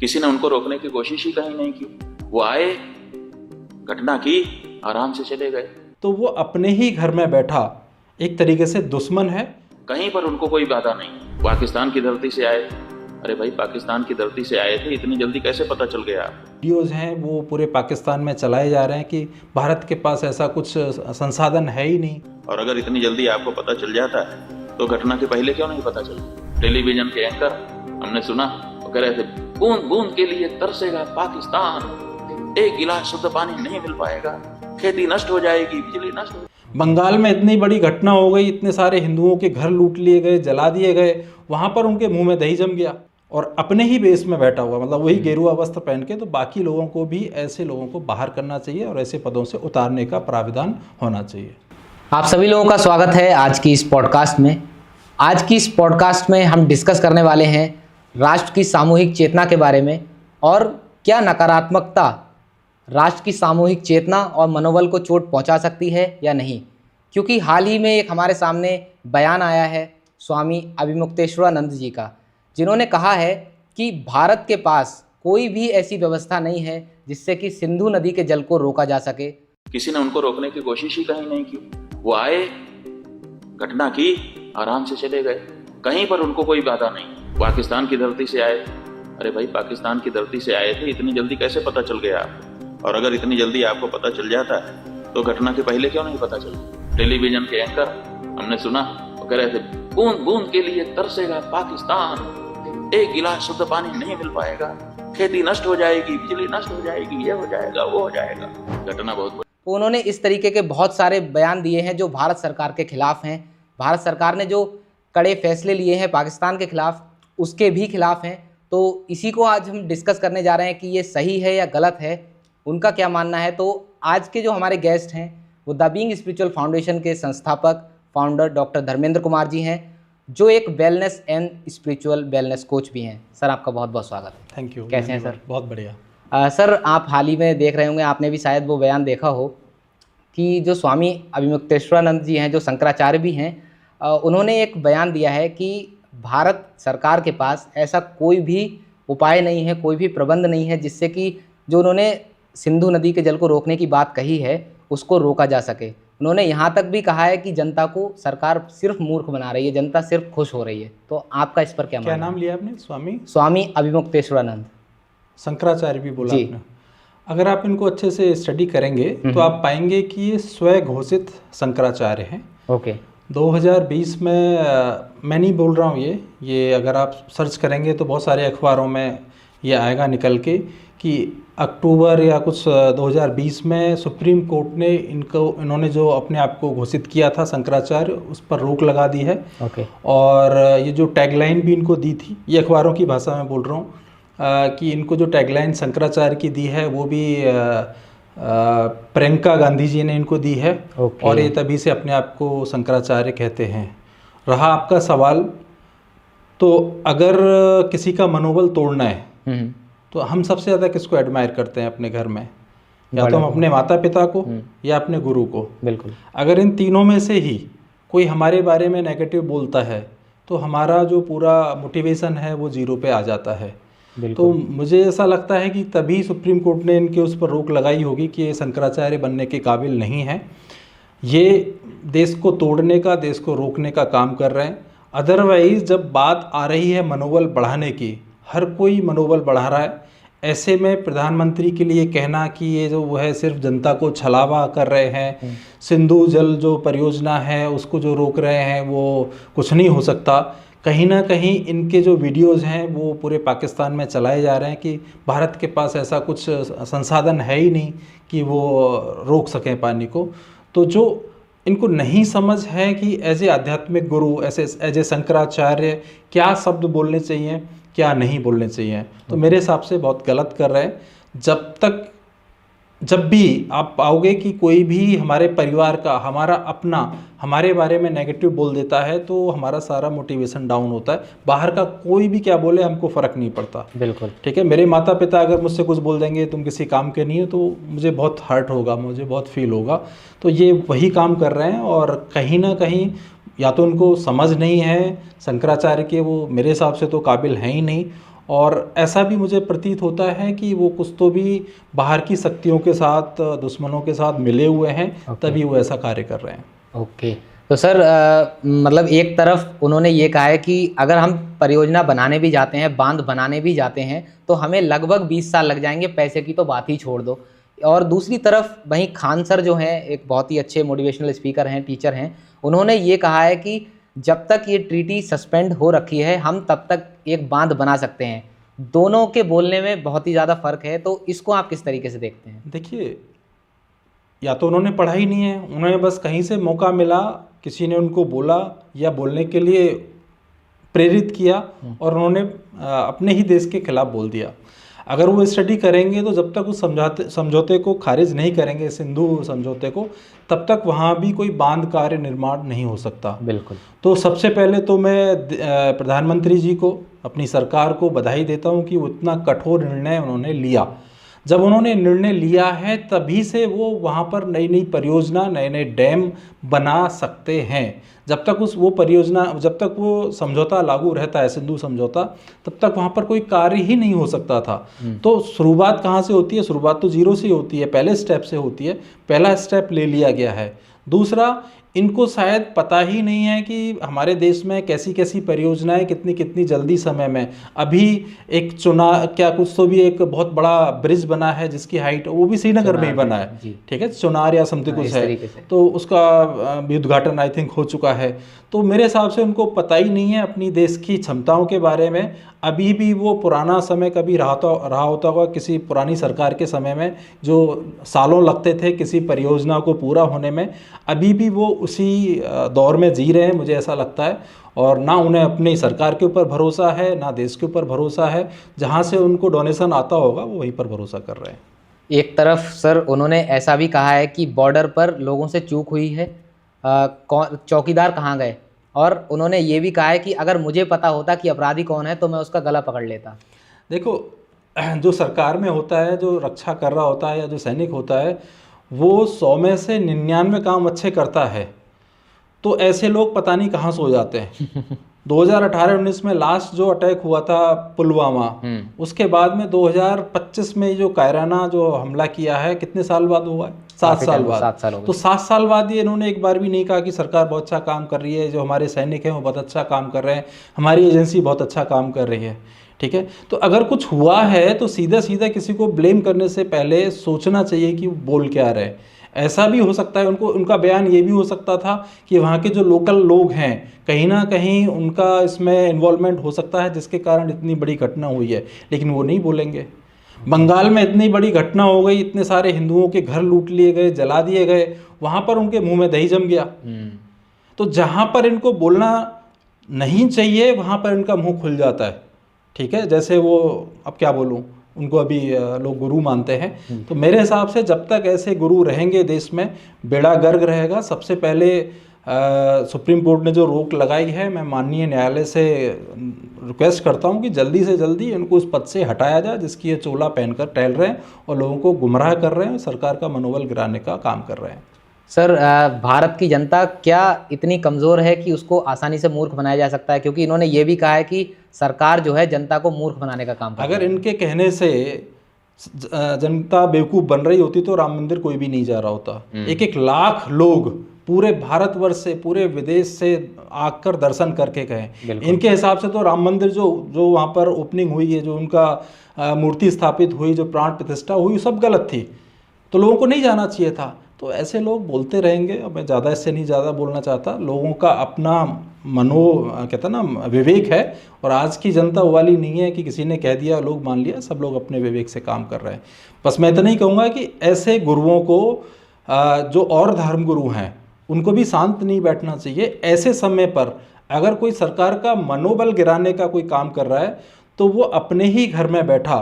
किसी ने उनको रोकने की कोशिश ही कहीं नहीं की। वो आए, घटना की, आराम से चले गए। तो वो अपने ही घर में बैठा एक तरीके से दुश्मन है। कहीं पर उनको कोई बाधा नहीं। पाकिस्तान की धरती से आए। अरे भाई, पाकिस्तान की धरती से आए थे, इतनी जल्दी कैसे पता चल गया? वीडियोज़ हैं वो पूरे पाकिस्तान में चलाए जा रहे हैं कि भारत के पास ऐसा कुछ संसाधन है ही नहीं। और अगर इतनी जल्दी आपको पता चल जाता है तो घटना के पहले क्यों नहीं पता चला? टेलीविजन के एंकर हमने सुना, वो कह रहे थे बूंद बूंद के लिए तरसेगा पाकिस्तान, एक गिलास शुद्ध पानी नहीं मिल पाएगा, खेती नष्ट हो जाएगी, बिजली नष्ट हो। बंगाल में इतनी बड़ी घटना हो गई, इतने सारे हिंदुओं के घर लूट लिए गए, जला दिए गए, वहाँ पर उनके मुंह में दही जम गया और अपने ही बेस में बैठा हुआ, मतलब वही गेरुआ वस्त्र पहन के। तो बाकी लोगों को भी, ऐसे लोगों को बाहर करना चाहिए और ऐसे पदों से उतारने का प्राविधान होना चाहिए। आप सभी लोगों का स्वागत है आज की इस पॉडकास्ट में। आज की इस पॉडकास्ट में हम डिस्कस करने वाले हैं राष्ट्र की सामूहिक चेतना के बारे में और क्या नकारात्मकता राष्ट्र की सामूहिक चेतना और मनोबल को चोट पहुंचा सकती है या नहीं। क्योंकि हाल ही में एक हमारे सामने बयान आया है स्वामी अभिमुक्तेश्वरानंद जी का, जिन्होंने कहा है कि भारत के पास कोई भी ऐसी व्यवस्था नहीं है जिससे कि सिंधु नदी के जल को रोका जा सके। किसी ने उनको रोकने की कोशिश ही कहीं नहीं की। वो आए, घटना की, आराम से चले गए। कहीं पर उनको कोई बाधा नहीं। पाकिस्तान की धरती से आए। अरे भाई, पाकिस्तान की धरती से आए थे, इतनी जल्दी कैसे पता चल गया आपको? और अगर इतनी जल्दी आपको पता चल जाता है तो घटना के पहले क्यों नहीं पता चला? टेलीविजन के एंकर हमने सुना, वो कह रहे थे बूंद बूंद के लिए तरसेगा पाकिस्तान, एक गिलास शुद्ध पानी नहीं मिल पाएगा, खेती नष्ट हो जाएगी, बिजली नष्ट हो जाएगी, ये हो जाएगा, वो हो जाएगा। घटना बहुत बड़ी। तो उन्होंने इस तरीके के बहुत सारे बयान दिए हैं जो भारत सरकार के खिलाफ हैं। भारत सरकार ने जो कड़े फैसले लिए हैं पाकिस्तान के खिलाफ, उसके भी खिलाफ हैं। तो इसी को आज हम डिस्कस करने जा रहे हैं कि ये सही है या गलत है, उनका क्या मानना है। तो आज के जो हमारे गेस्ट हैं वो द बीइंग स्पिरिचुअल फाउंडेशन के संस्थापक फाउंडर डॉक्टर धर्मेंद्र कुमार जी हैं, जो एक wellness and spiritual wellness coach भी हैं। सर, आपका बहुत बहुत स्वागत है। Thank you. कैसे हैं सर? बहुत बढ़िया। सर, आप हाल ही में देख रहे होंगे, आपने भी शायद वो बयान देखा हो कि जो स्वामी अभिमुक्तेश्वरानंद जी हैं, जो शंकराचार्य भी हैं, उन्होंने एक बयान दिया है कि भारत सरकार के पास ऐसा कोई भी उपाय नहीं है, कोई भी प्रबंध नहीं है जिससे कि जो उन्होंने सिंधु नदी के जल को रोकने की बात कही है उसको रोका जा सके। उन्होंने यहाँ तक भी कहा है कि जनता को सरकार सिर्फ मूर्ख बना रही है, जनता सिर्फ खुश हो रही है। तो आपका इस पर क्या मानना है? नाम लिया आपने? स्वामी अभिमुक्तेश्वरानंद। शंकराचार्य भी बोला आपने। अगर आप इनको अच्छे से स्टडी करेंगे तो आप पाएंगे कि ये स्वघोषित शंकराचार्य हैं। ओके। 2020 में मैं नहीं बोल रहा हूँ, ये अगर आप सर्च करेंगे तो बहुत सारे अखबारों में ये आएगा निकल के कि अक्टूबर या कुछ 2020 में सुप्रीम कोर्ट ने इन्होंने जो अपने आप को घोषित किया था शंकराचार्य, उस पर रोक लगा दी है। ओके। और ये जो टैगलाइन भी इनको दी थी, ये अखबारों की भाषा में बोल रहा हूँ, कि इनको जो टैगलाइन शंकराचार्य की दी है वो भी प्रियंका गांधी जी ने इनको दी है। और ये तभी से अपने आप को शंकराचार्य कहते हैं। रहा आपका सवाल, तो अगर किसी का मनोबल तोड़ना है तो हम सबसे ज़्यादा किसको एडमायर करते हैं अपने घर में? या तो हम अपने माता पिता को या अपने गुरु को। बिल्कुल। अगर इन तीनों में से ही कोई हमारे बारे में नेगेटिव बोलता है तो हमारा जो पूरा मोटिवेशन है वो जीरो पे आ जाता है। तो मुझे ऐसा लगता है कि तभी सुप्रीम कोर्ट ने इनके उस पर रोक लगाई होगी कि ये शंकराचार्य बनने के काबिल नहीं है। ये देश को तोड़ने का, देश को रोकने का काम कर रहे हैं। अदरवाइज़ जब बात आ रही है मनोबल बढ़ाने की, हर कोई मनोबल बढ़ा रहा है। ऐसे में प्रधानमंत्री के लिए कहना कि ये जो वो है सिर्फ जनता को छलावा कर रहे हैं, सिंधु जल जो परियोजना है उसको जो रोक रहे हैं वो कुछ नहीं हो सकता। कहीं ना कहीं इनके जो वीडियोज़ हैं वो पूरे पाकिस्तान में चलाए जा रहे हैं कि भारत के पास ऐसा कुछ संसाधन है ही नहीं कि वो रोक सकें पानी को। तो जो इनको नहीं समझ है कि एज ए आध्यात्मिक गुरु, ऐसे एज ए शंकराचार्य क्या शब्द बोलने चाहिए, क्या नहीं बोलने चाहिए, तो मेरे हिसाब से बहुत गलत कर रहे हैं। जब भी आप पाओगे कि कोई भी हमारे परिवार का, हमारा अपना हमारे बारे में नेगेटिव बोल देता है तो हमारा सारा मोटिवेशन डाउन होता है। बाहर का कोई भी क्या बोले हमको फ़र्क नहीं पड़ता। बिल्कुल ठीक है। मेरे माता पिता अगर मुझसे कुछ बोल देंगे तुम किसी काम के नहीं हो, तो मुझे बहुत हर्ट होगा, मुझे बहुत फील होगा। तो ये वही काम कर रहे हैं और कहीं ना कहीं या तो उनको समझ नहीं है शंकराचार्य के, वो मेरे हिसाब से तो काबिल हैं ही नहीं, और ऐसा भी मुझे प्रतीत होता है कि वो कुछ तो भी बाहर की शक्तियों के साथ, दुश्मनों के साथ मिले हुए हैं, तभी वो ऐसा कार्य कर रहे हैं। ओके, तो सर मतलब एक तरफ उन्होंने ये कहा है कि अगर हम परियोजना बनाने भी जाते हैं, बांध बनाने भी जाते हैं, तो हमें लगभग 20 साल लग जाएंगे, पैसे की तो बात ही छोड़ दो। और दूसरी तरफ वहीं खान सर जो हैं, एक बहुत ही अच्छे मोटिवेशनल स्पीकर हैं, टीचर हैं, उन्होंने ये कहा है कि जब तक ये ट्रीटी सस्पेंड हो रखी है, हम तब तक एक बांध बना सकते हैं। दोनों के बोलने में बहुत ही ज़्यादा फर्क है, तो इसको आप किस तरीके से देखते हैं? देखिए, या तो उन्होंने पढ़ा ही नहीं है, उन्हें बस कहीं से मौका मिला, किसी ने उनको बोला या बोलने के लिए प्रेरित किया और उन्होंने अपने ही देश के खिलाफ बोल दिया। अगर वो स्टडी करेंगे तो जब तक उस समझौते को खारिज नहीं करेंगे, सिंधु समझौते को, तब तक वहाँ भी कोई बांध कार्य निर्माण नहीं हो सकता। बिल्कुल। तो सबसे पहले तो मैं प्रधानमंत्री जी को, अपनी सरकार को बधाई देता हूँ कि वो इतना कठोर निर्णय उन्होंने लिया। जब उन्होंने निर्णय लिया है तभी से वो वहाँ पर नई नई परियोजना, नए नए डैम बना सकते हैं। जब तक वो परियोजना, जब तक वो समझौता लागू रहता है, सिंधु समझौता, तब तक वहाँ पर कोई कार्य ही नहीं हो सकता था। तो शुरुआत कहाँ से होती है? शुरुआत तो जीरो से होती है, पहले स्टेप से होती है। पहला स्टेप ले लिया गया है। दूसरा, इनको शायद पता ही नहीं है कि हमारे देश में कैसी कैसी परियोजनाएं कितनी कितनी जल्दी समय में, अभी एक कुछ तो भी एक बहुत बड़ा ब्रिज बना है जिसकी हाइट, वो भी श्रीनगर में ही बना है, ठीक है, चुनार या समथिंग कुछ है, तो उसका भी उद्घाटन आई थिंक हो चुका है। तो मेरे हिसाब से उनको पता ही नहीं है अपनी देश की क्षमताओं के बारे में। अभी भी वो पुराना समय कभी रहा होता होगा, किसी पुरानी सरकार के समय में जो सालों लगते थे किसी परियोजना को पूरा होने में, अभी भी वो उसी दौर में जी रहे हैं, मुझे ऐसा लगता है। और ना उन्हें अपनी सरकार के ऊपर भरोसा है, ना देश के ऊपर भरोसा है। जहाँ से उनको डोनेशन आता होगा वो वहीं पर भरोसा कर रहे हैं। एक तरफ सर उन्होंने ऐसा भी कहा है कि बॉर्डर पर लोगों से चूक हुई है, चौकीदार कहाँ गए, और उन्होंने ये भी कहा है कि अगर मुझे पता होता कि अपराधी कौन है तो मैं उसका गला पकड़ लेता। देखो, जो सरकार में होता है, जो रक्षा कर रहा होता है या जो सैनिक होता है, वो 100 में से 99 काम अच्छे करता है। तो ऐसे लोग पता नहीं कहाँ सो जाते हैं। 2018-19 में लास्ट जो अटैक हुआ था पुलवामा, उसके बाद में 2025 में जो कायराना जो हमला किया है, कितने साल बाद हुआ है? 7 साल बाद। 7 साल हो गए। तो 7 साल बाद ये इन्होंने एक बार भी नहीं कहा कि सरकार बहुत अच्छा काम कर रही है, जो हमारे सैनिक हैं वो बहुत अच्छा काम कर रहे हैं, हमारी एजेंसी बहुत अच्छा काम कर रही है, ठीक है। तो अगर कुछ हुआ है तो सीधा सीधा किसी को ब्लेम करने से पहले सोचना चाहिए कि वो बोल क्या रहे। ऐसा भी हो सकता है, उनका बयान ये भी हो सकता था कि वहाँ के जो लोकल लोग हैं कहीं ना कहीं उनका इसमें इन्वॉल्वमेंट हो सकता है, जिसके कारण इतनी बड़ी घटना हुई है, लेकिन वो नहीं बोलेंगे। बंगाल में इतनी बड़ी घटना हो गई, इतने सारे हिंदुओं के घर लूट लिए गए, जला दिए गए, वहाँ पर उनके मुंह में दही जम गया। तो जहाँ पर इनको बोलना नहीं चाहिए वहाँ पर इनका मुंह खुल जाता है, ठीक है। जैसे वो, अब क्या बोलूँ, उनको अभी लोग गुरु मानते हैं। तो मेरे हिसाब से जब तक ऐसे गुरु रहेंगे देश में, बेड़ा गर्क रहेगा। सबसे पहले सुप्रीम कोर्ट ने जो रोक लगाई है, मैं माननीय न्यायालय से रिक्वेस्ट करता हूं कि जल्दी से जल्दी इनको उस पद से हटाया जाए जिसकी ये चोला पहनकर टहल रहे हैं और लोगों को गुमराह कर रहे हैं, सरकार का मनोबल गिराने का काम कर रहे हैं। सर, भारत की जनता क्या इतनी कमज़ोर है कि उसको आसानी से मूर्ख बनाया जा सकता है? क्योंकि इन्होंने ये भी कहा है कि सरकार जो है जनता को मूर्ख बनाने का काम कर रही है। अगर इनके कहने से जनता बेवकूफ़ बन रही होती तो राम मंदिर कोई भी नहीं जा रहा होता। 1-1 लाख लोग पूरे भारतवर्ष से, पूरे विदेश से आकर दर्शन करके गए। इनके हिसाब से तो राम मंदिर जो वहाँ पर ओपनिंग हुई है, जो उनका मूर्ति स्थापित हुई, जो प्राण प्रतिष्ठा हुई, सब गलत थी, तो लोगों को नहीं जाना चाहिए था। तो ऐसे लोग बोलते रहेंगे। अब मैं ज़्यादा इससे नहीं ज़्यादा बोलना चाहता। लोगों का अपना कहता ना विवेक है, और आज की जनता वो वाली नहीं है कि किसी ने कह दिया लोग मान लिया। सब लोग अपने विवेक से काम कर रहे हैं। बस मैं इतना ही कहूँगा कि ऐसे गुरुओं को, जो और धर्म गुरु हैं, उनको भी शांत नहीं बैठना चाहिए। ऐसे समय पर अगर कोई सरकार का मनोबल गिराने का कोई काम कर रहा है तो वो अपने ही घर में बैठा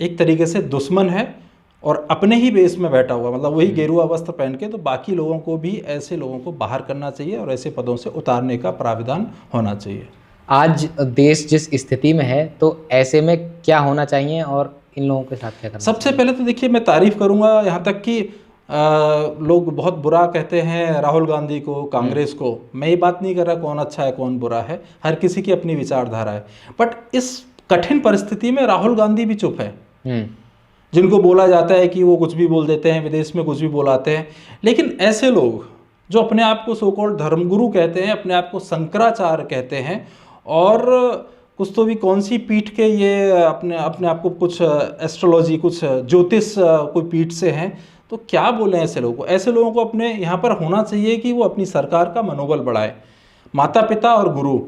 एक तरीके से दुश्मन है, और अपने ही बेस में बैठा हुआ, मतलब वही गेरुआ वस्त्र पहन के। तो बाकी लोगों को भी, ऐसे लोगों को बाहर करना चाहिए और ऐसे पदों से उतारने का प्राविधान होना चाहिए। आज देश जिस स्थिति में है, तो ऐसे में क्या होना चाहिए और इन लोगों के साथ क्या करना? सबसे पहले तो देखिए, मैं तारीफ करूंगा, यहाँ तक कि लोग बहुत बुरा कहते हैं राहुल गांधी को, कांग्रेस को। मैं ये बात नहीं कर रहा कौन अच्छा है कौन बुरा है, हर किसी की अपनी विचारधारा है। बट इस कठिन परिस्थिति में राहुल गांधी भी चुप है, हम्म, जिनको बोला जाता है कि वो कुछ भी बोल देते हैं, विदेश में कुछ भी बोलाते हैं। लेकिन ऐसे लोग जो अपने आप को सो कॉल्ड धर्मगुरु कहते हैं, अपने आप को शंकराचार्य कहते हैं, और कुछ तो भी कौन सी पीठ के ये अपने अपने आप को कुछ एस्ट्रोलॉजी, कुछ ज्योतिष कोई पीठ से हैं, तो क्या बोले ऐसे लोगों को? ऐसे लोगों को अपने यहाँ पर होना चाहिए कि वो अपनी सरकार का मनोबल बढ़ाए। माता पिता और गुरु,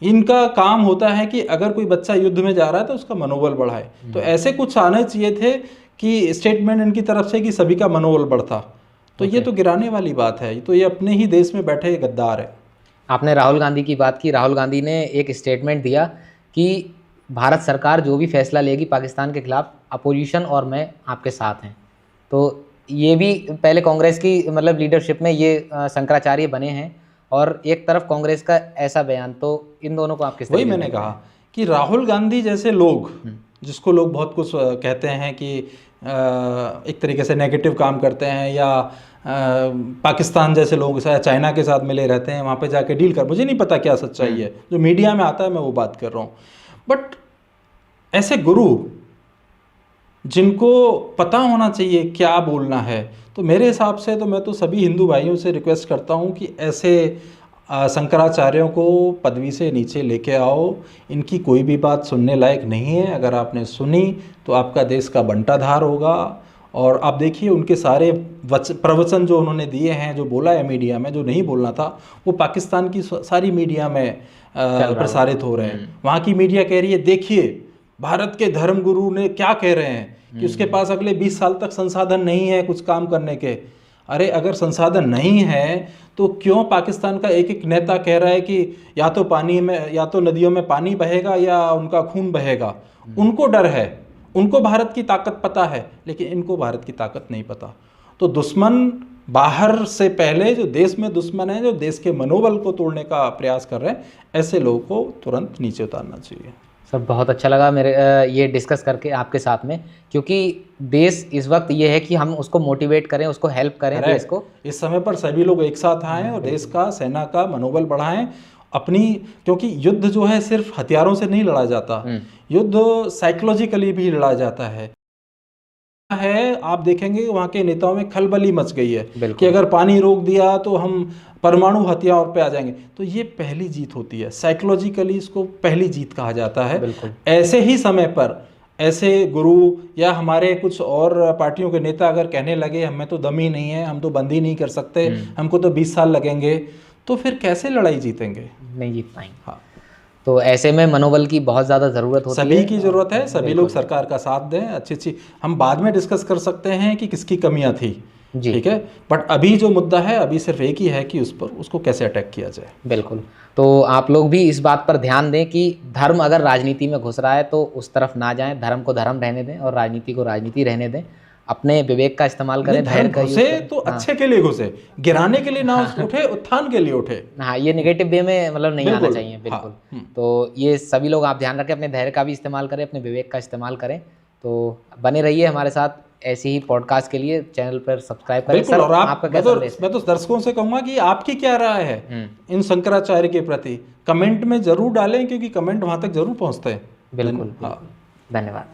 इनका काम होता है कि अगर कोई बच्चा युद्ध में जा रहा है तो उसका मनोबल बढ़ाए। तो ऐसे कुछ आने चाहिए थे कि स्टेटमेंट इनकी तरफ से कि सभी का मनोबल बढ़ता। तो ये तो गिराने वाली बात है, तो ये अपने ही देश में बैठे गद्दार है। आपने राहुल गांधी की बात की। राहुल गांधी ने एक स्टेटमेंट दिया कि भारत सरकार जो भी फैसला लेगी पाकिस्तान के खिलाफ, अपोजिशन और मैं आपके साथ हैं। तो ये भी पहले कांग्रेस की मतलब लीडरशिप में ये शंकराचार्य बने हैं, और एक तरफ कांग्रेस का ऐसा बयान, तो इन दोनों को आप किस वही मैंने कहा कि राहुल गांधी जैसे लोग, जिसको लोग बहुत कुछ कहते हैं कि एक तरीके से नेगेटिव काम करते हैं, या पाकिस्तान जैसे लोग चाइना के साथ मिले रहते हैं, वहाँ पे जाके डील कर, मुझे नहीं पता क्या सच्चाई है, जो मीडिया में आता है मैं वो बात कर रहा हूँ। बट ऐसे गुरु जिनको पता होना चाहिए क्या बोलना है, तो मेरे हिसाब से तो मैं तो सभी हिंदू भाइयों से रिक्वेस्ट करता हूँ कि ऐसे शंकराचार्यों को पदवी से नीचे लेके आओ। इनकी कोई भी बात सुनने लायक नहीं है। अगर आपने सुनी तो आपका देश का बंटाधार होगा। और आप देखिए उनके सारे प्रवचन जो उन्होंने दिए हैं, जो बोला है मीडिया में, जो नहीं बोलना था, वो पाकिस्तान की सारी मीडिया में प्रसारित हो रहे हैं। वहाँ की मीडिया कह रही है देखिए भारत के धर्मगुरु ने क्या कह रहे हैं कि उसके पास अगले 20 साल तक संसाधन नहीं है कुछ काम करने के। अरे अगर संसाधन नहीं है तो क्यों पाकिस्तान का एक एक नेता कह रहा है कि या तो पानी में, या तो नदियों में पानी बहेगा या उनका खून बहेगा। उनको डर है, उनको भारत की ताकत पता है, लेकिन इनको भारत की ताकत नहीं पता। तो दुश्मन बाहर से पहले जो देश में दुश्मन है, जो देश के मनोबल को तोड़ने का प्रयास कर रहे हैं, ऐसे लोगों को तुरंत नीचे उतारना चाहिए। सर बहुत अच्छा लगा मेरे ये डिस्कस करके आपके साथ में, क्योंकि देश इस वक्त ये है कि हम उसको मोटिवेट करें, उसको हेल्प करें देश को। इस समय पर सभी लोग एक साथ आएँ और देश का, सेना का मनोबल बढ़ाएं अपनी, क्योंकि युद्ध जो है सिर्फ हथियारों से नहीं लड़ा जाता, युद्ध साइकोलॉजिकली भी लड़ा जाता है। आप देखेंगे वहाँ के नेताओं में खलबली मच गई है कि अगर पानी रोक दिया तो हम परमाणु हथियार पे आ जाएंगे। तो ये पहली जीत होती है, साइकोलॉजिकली इसको पहली जीत कहा जाता है। ऐसे ही समय पर ऐसे गुरु या हमारे कुछ और पार्टियों के नेता अगर कहने लगे हमें तो दम ही नहीं है, हम तो बंद ही नहीं कर सकते, हमको तो 20 साल लगेंगे, तो फिर कैसे लड़ाई जीतेंगे? नहीं जीत पाएंगे। हाँ, तो ऐसे में मनोबल की बहुत ज़्यादा ज़रूरत होती है, सभी की ज़रूरत है। सभी लोग सरकार का साथ दें। अच्छी हम बाद में डिस्कस कर सकते हैं कि किसकी कमियां थी, ठीक है, बट अभी जो मुद्दा है अभी सिर्फ एक ही है कि उसको कैसे अटैक किया जाए। बिल्कुल। तो आप लोग भी इस बात पर ध्यान दें कि धर्म अगर राजनीति में घुस रहा है तो उस तरफ ना जाएं, धर्म को धर्म रहने दें और राजनीति को राजनीति रहने दें। अपने विवेक का इस्तेमाल करें, धैर्य का घुसे तो अच्छे के लिए घुसे, गिराने के लिए ना उठे, उत्थान के लिए उठे। हाँ, ये नेगेटिव वे में मतलब नहीं आना चाहिए। बिल्कुल। तो ये सभी लोग आप ध्यान रखें, अपने धैर्य का भी इस्तेमाल करें, अपने विवेक का इस्तेमाल करें। तो बने रहिए हमारे साथ ऐसे ही पॉडकास्ट के लिए, चैनल पर सब्सक्राइब करें। सर, और आपका क्या संदेश? मैं तो दर्शकों से कहूंगा कि आपकी क्या राय है इन शंकराचार्य के प्रति, कमेंट में जरूर डालें, क्योंकि कमेंट वहां तक जरूर पहुंचते हैं। बिल्कुल। धन्यवाद।